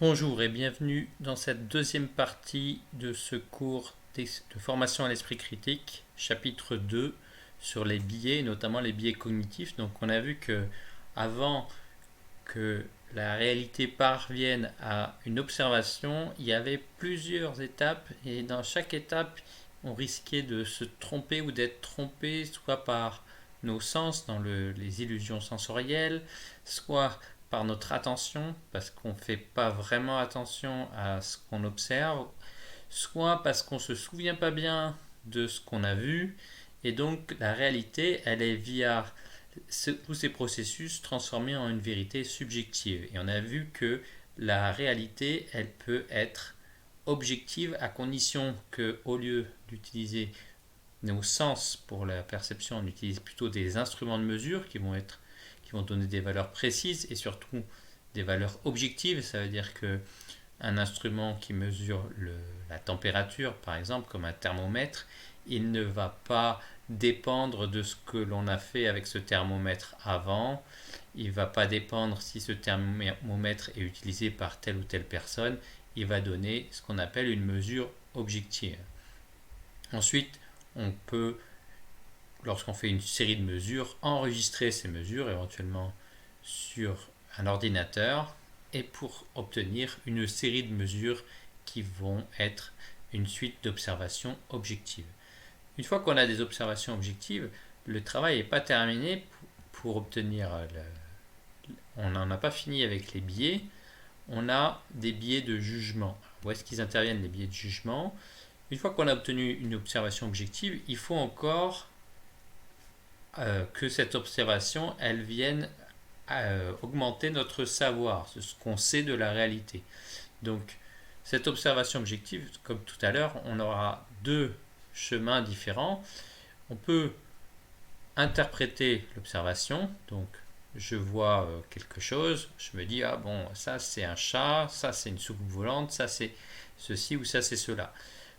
Bonjour et bienvenue dans cette deuxième partie de ce cours de formation à l'esprit critique, chapitre 2 sur les biais, notamment les biais cognitifs. Donc on a vu que avant que la réalité parvienne à une observation, il y avait plusieurs étapes et dans chaque étape, on risquait de se tromper ou d'être trompé, soit par nos sens dans les illusions sensorielles, soit par notre attention, parce qu'on ne fait pas vraiment attention à ce qu'on observe, soit parce qu'on ne se souvient pas bien de ce qu'on a vu, et donc la réalité, elle est via tous ces processus transformés en une vérité subjective. Et on a vu que la réalité, elle peut être objective à condition que, au lieu d'utiliser nos sens pour la perception, on utilise plutôt des instruments de mesure qui vont donner des valeurs précises et surtout des valeurs objectives. Ça veut dire que un instrument qui mesure la température, par exemple, comme un thermomètre, il ne va pas dépendre de ce que l'on a fait avec ce thermomètre avant. Il ne va pas dépendre si ce thermomètre est utilisé par telle ou telle personne. Il va donner ce qu'on appelle une mesure objective. Ensuite, on peut, lorsqu'on fait une série de mesures, enregistrer ces mesures éventuellement sur un ordinateur et pour obtenir une série de mesures qui vont être une suite d'observations objectives. Une fois qu'on a des observations objectives, le travail n'est pas terminé pour obtenir on n'en a pas fini avec les biais, on a des biais de jugement. Où est-ce qu'ils interviennent, les biais de jugement? Une fois qu'on a obtenu une observation objective, il faut encore que cette observation, elle vienne augmenter notre savoir, ce qu'on sait de la réalité. Donc, cette observation objective, comme tout à l'heure, on aura deux chemins différents. On peut interpréter l'observation, donc je vois quelque chose, je me dis, ah bon, ça c'est un chat, ça c'est une soucoupe volante, ça c'est ceci ou ça c'est cela.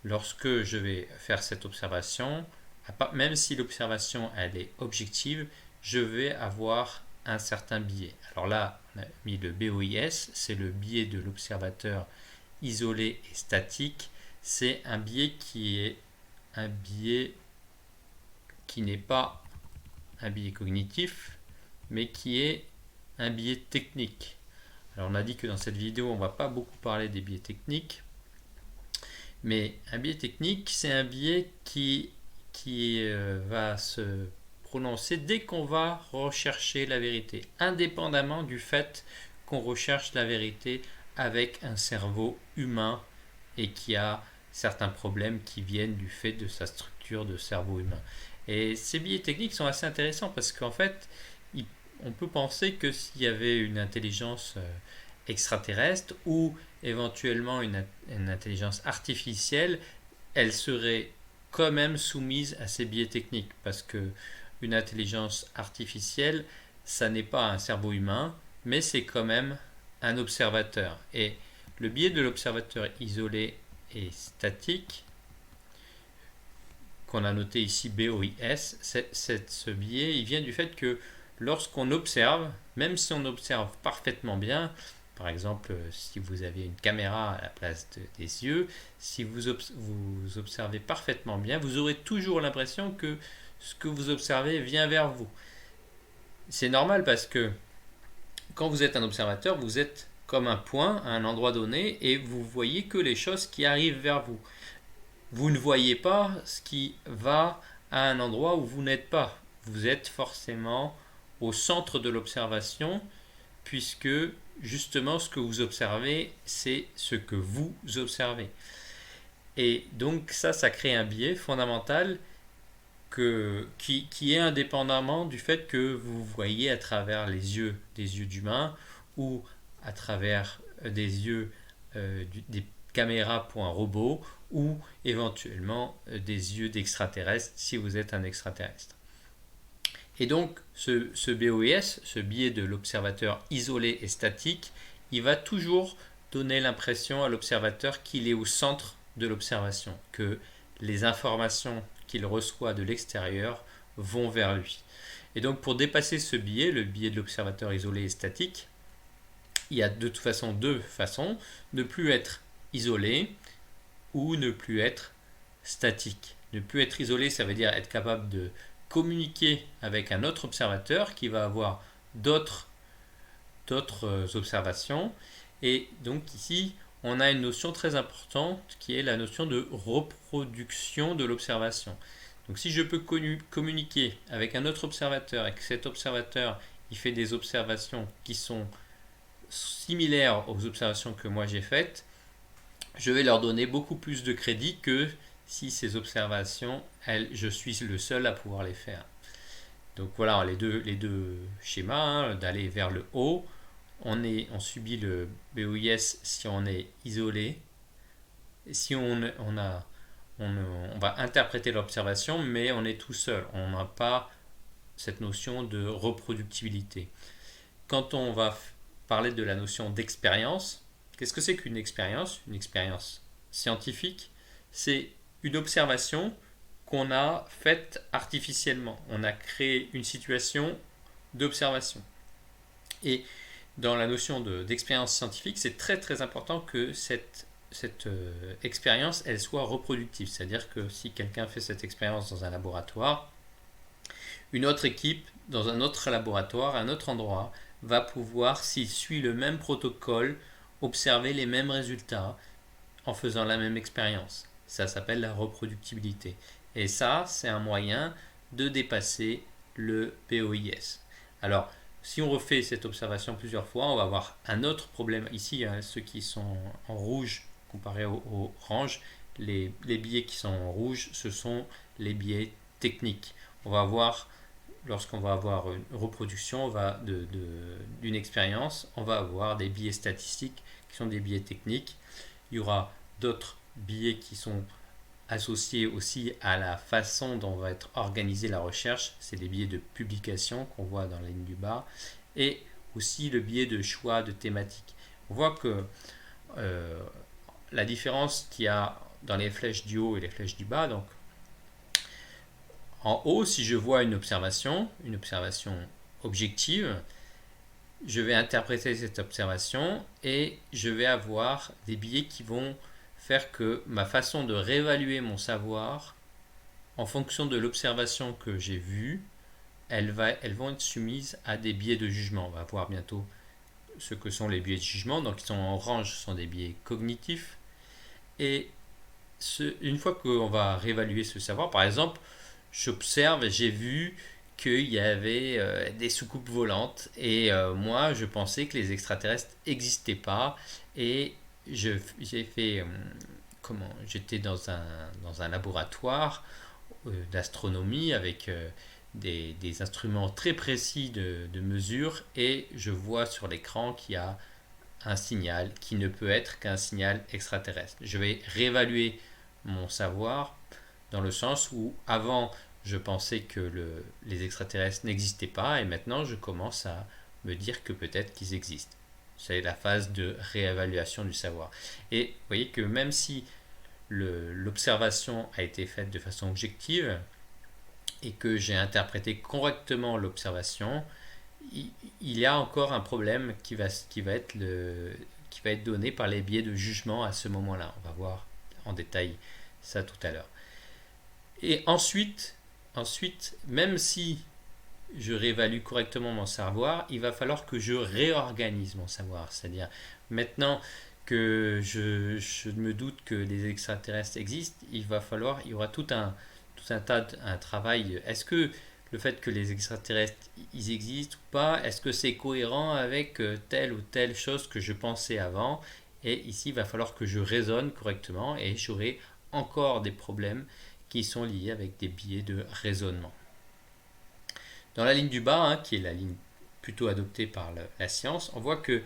Lorsque je vais faire cette observation, même si l'observation elle est objective, je vais avoir un certain biais. Alors là, on a mis le BOIS, c'est le biais de l'observateur isolé et statique. C'est un biais qui n'est pas un biais cognitif, mais qui est un biais technique. Alors on a dit que dans cette vidéo, on ne va pas beaucoup parler des biais techniques, mais un biais technique, c'est un biais qui va se prononcer dès qu'on va rechercher la vérité, indépendamment du fait qu'on recherche la vérité avec un cerveau humain et qui a certains problèmes qui viennent du fait de sa structure de cerveau humain. Et ces biais techniques sont assez intéressants parce qu'en fait, on peut penser que s'il y avait une intelligence extraterrestre ou éventuellement une intelligence artificielle, elle serait quand même soumise à ces biais techniques parce que une intelligence artificielle, ça n'est pas un cerveau humain, mais c'est quand même un observateur. Et le biais de l'observateur isolé et statique, qu'on a noté ici BOIS, ce biais, il vient du fait que lorsqu'on observe, même si on observe parfaitement bien, par exemple, si vous avez une caméra à la place des yeux, si vous observez parfaitement bien, vous aurez toujours l'impression que ce que vous observez vient vers vous. C'est normal parce que quand vous êtes un observateur, vous êtes comme un point à un endroit donné et vous voyez que les choses qui arrivent vers vous. Vous ne voyez pas ce qui va à un endroit où vous n'êtes pas. Vous êtes forcément au centre de l'observation puisque justement ce que vous observez, c'est ce que vous observez. Et donc ça crée un biais fondamental qui est indépendamment du fait que vous voyez à travers des yeux d'humains ou à travers des yeux des caméras pour un robot ou éventuellement des yeux d'extraterrestres si vous êtes un extraterrestre. Et donc ce BOIS, ce biais de l'observateur isolé et statique, il va toujours donner l'impression à l'observateur qu'il est au centre de l'observation, que les informations qu'il reçoit de l'extérieur vont vers lui. Et donc pour dépasser ce biais, le biais de l'observateur isolé et statique, il y a de toute façon deux façons, ne plus être isolé ou ne plus être statique. Ne plus être isolé, ça veut dire être capable de communiquer avec un autre observateur qui va avoir d'autres observations. Et donc ici, on a une notion très importante qui est la notion de reproduction de l'observation. Donc si je peux communiquer avec un autre observateur et que cet observateur il fait des observations qui sont similaires aux observations que moi j'ai faites, je vais leur donner beaucoup plus de crédit que si ces observations, je suis le seul à pouvoir les faire. Donc voilà les deux schémas, d'aller vers le haut. On subit le BOIS si on est isolé. Si on va interpréter l'observation, mais on est tout seul. On n'a pas cette notion de reproductibilité. Quand on va parler de la notion d'expérience, qu'est-ce que c'est qu'une expérience? Une expérience scientifique, c'est une observation qu'on a faite artificiellement. On a créé une situation d'observation. Et dans la notion d'expérience scientifique, c'est très très important que cette expérience elle soit reproductive. C'est-à-dire que si quelqu'un fait cette expérience dans un laboratoire, une autre équipe dans un autre laboratoire, à un autre endroit, va pouvoir, s'il suit le même protocole, observer les mêmes résultats en faisant la même expérience. Ça s'appelle la reproductibilité. Et ça, c'est un moyen de dépasser le POIS. Alors, si on refait cette observation plusieurs fois, on va avoir un autre problème. Ici, ceux qui sont en rouge comparé au orange, les biais qui sont en rouge, ce sont les biais techniques. On va avoir, lorsqu'on va avoir une reproduction d'une expérience, on va avoir des biais statistiques qui sont des biais techniques. Il y aura d'autres biais qui sont associés aussi à la façon dont va être organisée la recherche. C'est les biais de publication qu'on voit dans la ligne du bas et aussi le biais de choix de thématique. On voit que la différence qu'il y a dans les flèches du haut et les flèches du bas, donc en haut, si je vois une observation objective, je vais interpréter cette observation et je vais avoir des biais qui vont faire que ma façon de réévaluer mon savoir en fonction de l'observation que j'ai vue, elles vont être soumises à des biais de jugement. On va voir bientôt ce que sont les biais de jugement. Donc, ils sont en orange, ce sont des biais cognitifs. Et une fois qu'on va réévaluer ce savoir, par exemple, j'observe, j'ai vu qu'il y avait des soucoupes volantes et moi, je pensais que les extraterrestres n'existaient pas et j'étais dans un laboratoire d'astronomie avec des instruments très précis de mesure et je vois sur l'écran qu'il y a un signal qui ne peut être qu'un signal extraterrestre. Je vais réévaluer mon savoir dans le sens où avant je pensais que les extraterrestres n'existaient pas et maintenant je commence à me dire que peut-être qu'ils existent. C'est la phase de réévaluation du savoir. Et vous voyez que même si l'observation a été faite de façon objective et que j'ai interprété correctement l'observation, il y a encore un problème qui va être donné par les biais de jugement à ce moment-là. On va voir en détail ça tout à l'heure. Et ensuite, même si je réévalue correctement mon savoir, il va falloir que je réorganise mon savoir. C'est-à-dire, maintenant que je me doute que les extraterrestres existent, il y aura tout un travail. Est-ce que le fait que les extraterrestres ils existent ou pas, est-ce que c'est cohérent avec telle ou telle chose que je pensais avant? Et ici, il va falloir que je raisonne correctement et j'aurai encore des problèmes qui sont liés avec des biais de raisonnement. Dans la ligne du bas, qui est la ligne plutôt adoptée par la science, on voit que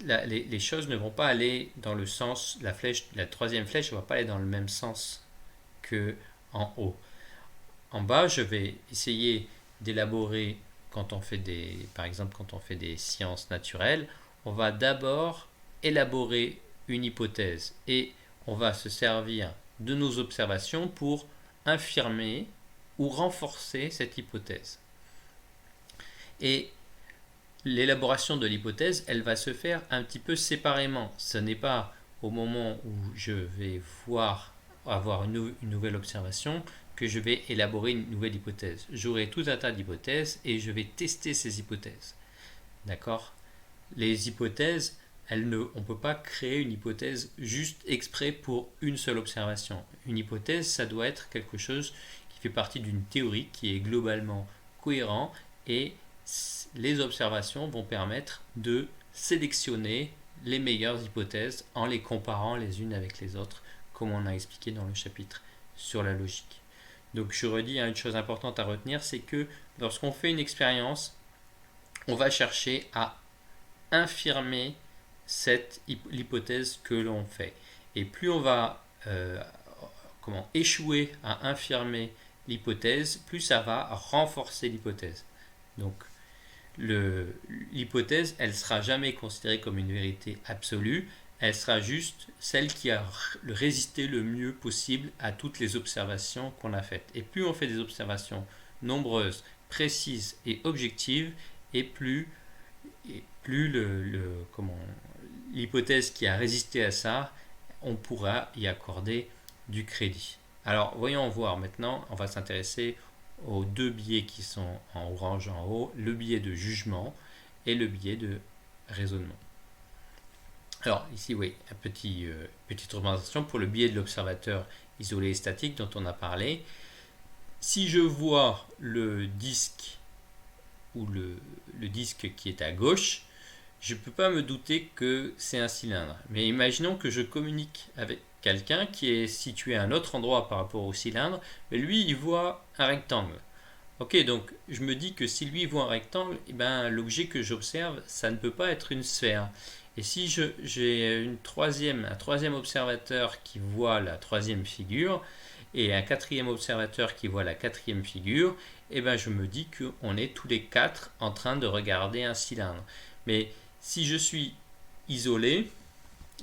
les choses ne vont pas aller dans le sens, la troisième flèche ne va pas aller dans le même sens que en haut. En bas, je vais essayer d'élaborer, par exemple quand on fait des sciences naturelles, on va d'abord élaborer une hypothèse et on va se servir de nos observations pour infirmer ou renforcer cette hypothèse. Et l'élaboration de l'hypothèse, elle va se faire un petit peu séparément. Ce n'est pas au moment où je vais avoir une nouvelle observation que je vais élaborer une nouvelle hypothèse. J'aurai tout un tas d'hypothèses et je vais tester ces hypothèses. D'accord? Les hypothèses, on ne peut pas créer une hypothèse juste exprès pour une seule observation. Une hypothèse, ça doit être quelque chose qui fait partie d'une théorie qui est globalement cohérent et les observations vont permettre de sélectionner les meilleures hypothèses en les comparant les unes avec les autres, comme on a expliqué dans le chapitre sur la logique. Donc je redis, une chose importante à retenir, c'est que lorsqu'on fait une expérience, on va chercher à infirmer l'hypothèse que l'on fait. Et plus on va échouer à infirmer l'hypothèse, plus ça va renforcer l'hypothèse. Donc l'hypothèse, elle ne sera jamais considérée comme une vérité absolue, elle sera juste celle qui a résisté le mieux possible à toutes les observations qu'on a faites. Et plus on fait des observations nombreuses, précises et objectives, et plus l'hypothèse qui a résisté à ça, on pourra y accorder du crédit. Alors voyons voir maintenant, on va s'intéresser aux deux biais qui sont en orange en haut, le biais de jugement et le biais de raisonnement. Alors ici, oui, petite représentation pour le biais de l'observateur isolé et statique dont on a parlé. Si je vois le disque ou le disque qui est à gauche, je ne peux pas me douter que c'est un cylindre. Mais imaginons que je communique avec quelqu'un qui est situé à un autre endroit par rapport au cylindre, mais lui, il voit un rectangle. Ok, donc je me dis que si lui voit un rectangle, l'objet que j'observe, ça ne peut pas être une sphère. Et si j'ai un troisième observateur qui voit la troisième figure, et un quatrième observateur qui voit la quatrième figure, je me dis qu'on est tous les quatre en train de regarder un cylindre. Mais si je suis isolé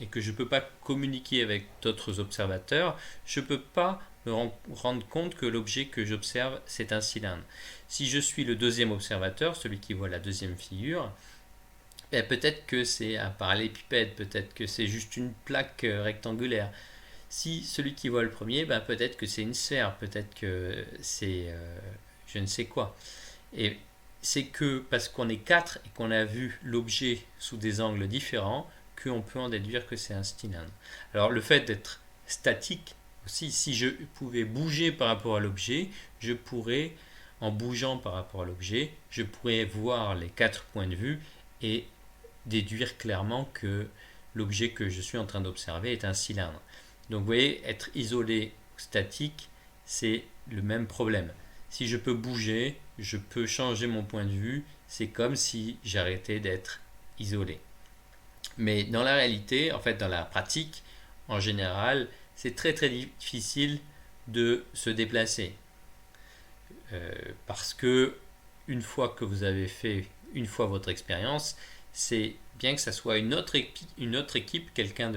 et que je ne peux pas communiquer avec d'autres observateurs, je ne peux pas me rendre compte que l'objet que j'observe, c'est un cylindre. Si je suis le deuxième observateur, celui qui voit la deuxième figure, peut-être que c'est un parallélépipède, peut-être que c'est juste une plaque rectangulaire. Si celui qui voit le premier, peut-être que c'est une sphère, peut-être que c'est je ne sais quoi. Et c'est que parce qu'on est quatre et qu'on a vu l'objet sous des angles différents, qu'on peut en déduire que c'est un cylindre. Alors le fait d'être statique aussi, si je pouvais bouger par rapport à l'objet, je pourrais, en bougeant par rapport à l'objet, je pourrais voir les quatre points de vue et déduire clairement que l'objet que je suis en train d'observer est un cylindre. Donc vous voyez, être isolé ou statique, c'est le même problème. Si je peux bouger, je peux changer mon point de vue, c'est comme si j'arrêtais d'être isolé. Mais dans la réalité, en fait dans la pratique, en général, c'est très très difficile de se déplacer. Parce que une fois que vous avez fait votre expérience, c'est bien que ça soit une autre équipe, quelqu'un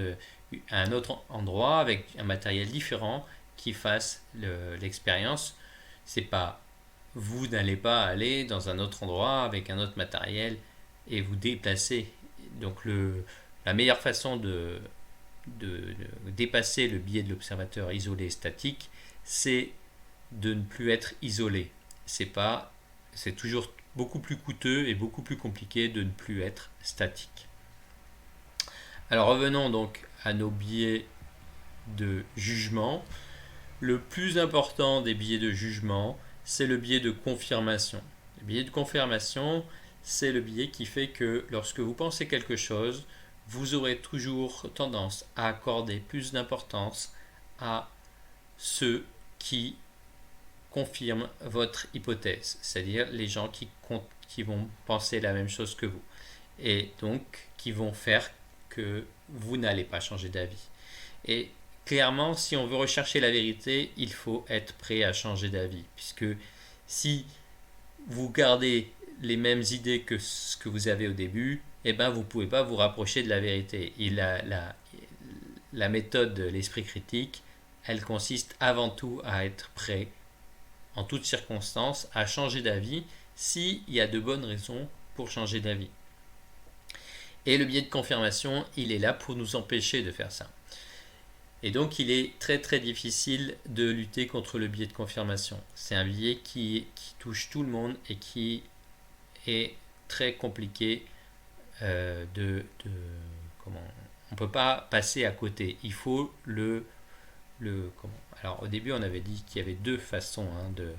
à un autre endroit avec un matériel différent qui fasse l'expérience. C'est pas, vous n'allez pas aller dans un autre endroit avec un autre matériel et vous déplacer. Donc la meilleure façon de dépasser le biais de l'observateur isolé statique, c'est de ne plus être isolé. C'est toujours beaucoup plus coûteux et beaucoup plus compliqué de ne plus être statique. Alors revenons donc à nos biais de jugement. Le plus important des biais de jugement, c'est le biais de confirmation. Le biais de confirmation, c'est le biais qui fait que lorsque vous pensez quelque chose, vous aurez toujours tendance à accorder plus d'importance à ceux qui confirment votre hypothèse, c'est-à-dire les gens qui vont penser la même chose que vous, et donc qui vont faire que vous n'allez pas changer d'avis. Et clairement, si on veut rechercher la vérité, il faut être prêt à changer d'avis, puisque si vous gardez les mêmes idées que ce que vous avez au début, vous ne pouvez pas vous rapprocher de la vérité. Et la méthode de l'esprit critique, elle consiste avant tout à être prêt, en toutes circonstances, à changer d'avis s'il y a de bonnes raisons pour changer d'avis. Et le biais de confirmation, il est là pour nous empêcher de faire ça. Et donc, il est très très difficile de lutter contre le biais de confirmation. C'est un biais qui touche tout le monde et qui est très compliqué comment, on ne peut pas passer à côté. Il faut alors au début, on avait dit qu'il y avait deux façons de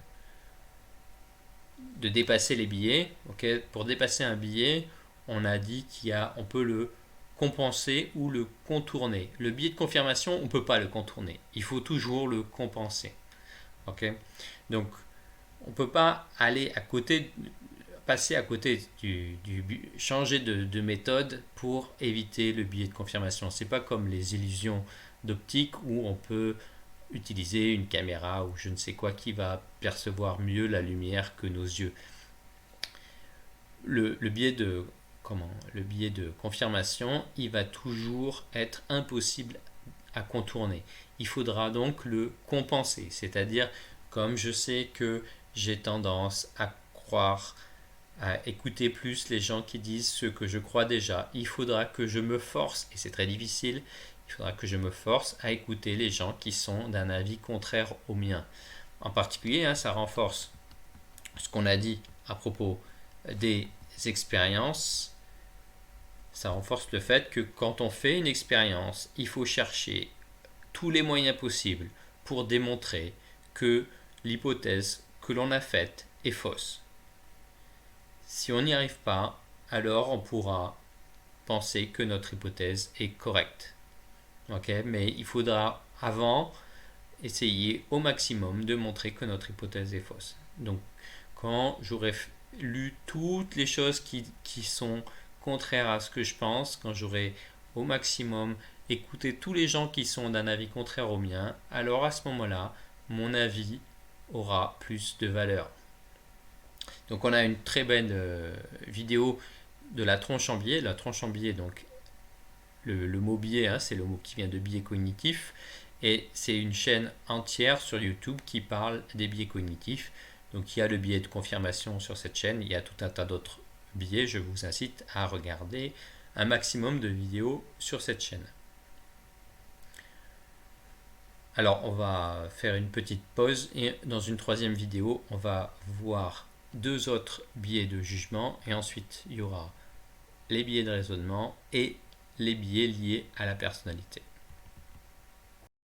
dépasser les biais. Okay, pour dépasser un biais, on a dit on peut le compenser ou le contourner. Le biais de confirmation, on ne peut pas le contourner. Il faut toujours le compenser. Okay, donc, on ne peut pas aller à côté, passer à côté changer de méthode pour éviter le biais de confirmation. C'est pas comme les illusions d'optique où on peut utiliser une caméra ou je ne sais quoi qui va percevoir mieux la lumière que nos yeux. Le biais de confirmation, il va toujours être impossible à contourner. Il faudra donc le compenser, c'est-à-dire comme je sais que j'ai tendance à croire, à écouter plus les gens qui disent ce que je crois déjà, il faudra que je me force, et c'est très difficile, il faudra que je me force à écouter les gens qui sont d'un avis contraire au mien. En particulier, ça renforce ce qu'on a dit à propos des expériences. Ça renforce le fait que quand on fait une expérience, il faut chercher tous les moyens possibles pour démontrer que l'hypothèse que l'on a faite est fausse. Si on n'y arrive pas, alors on pourra penser que notre hypothèse est correcte. Mais il faudra avant essayer au maximum de montrer que notre hypothèse est fausse. Donc quand j'aurai lu toutes les choses qui sont contraires à ce que je pense, quand j'aurai au maximum écouté tous les gens qui sont d'un avis contraire au mien, alors à ce moment-là, mon avis aura plus de valeur. Donc on a une très belle vidéo de la tronche en biais. La tronche en biais, donc le mot biais, c'est le mot qui vient de biais cognitif. Et c'est une chaîne entière sur YouTube qui parle des biais cognitifs. Donc il y a le biais de confirmation sur cette chaîne, il y a tout un tas d'autres biais. Je vous incite à regarder un maximum de vidéos sur cette chaîne. Alors on va faire une petite pause et dans une troisième vidéo, on va voir deux autres biais de jugement et ensuite il y aura les biais de raisonnement et les biais liés à la personnalité.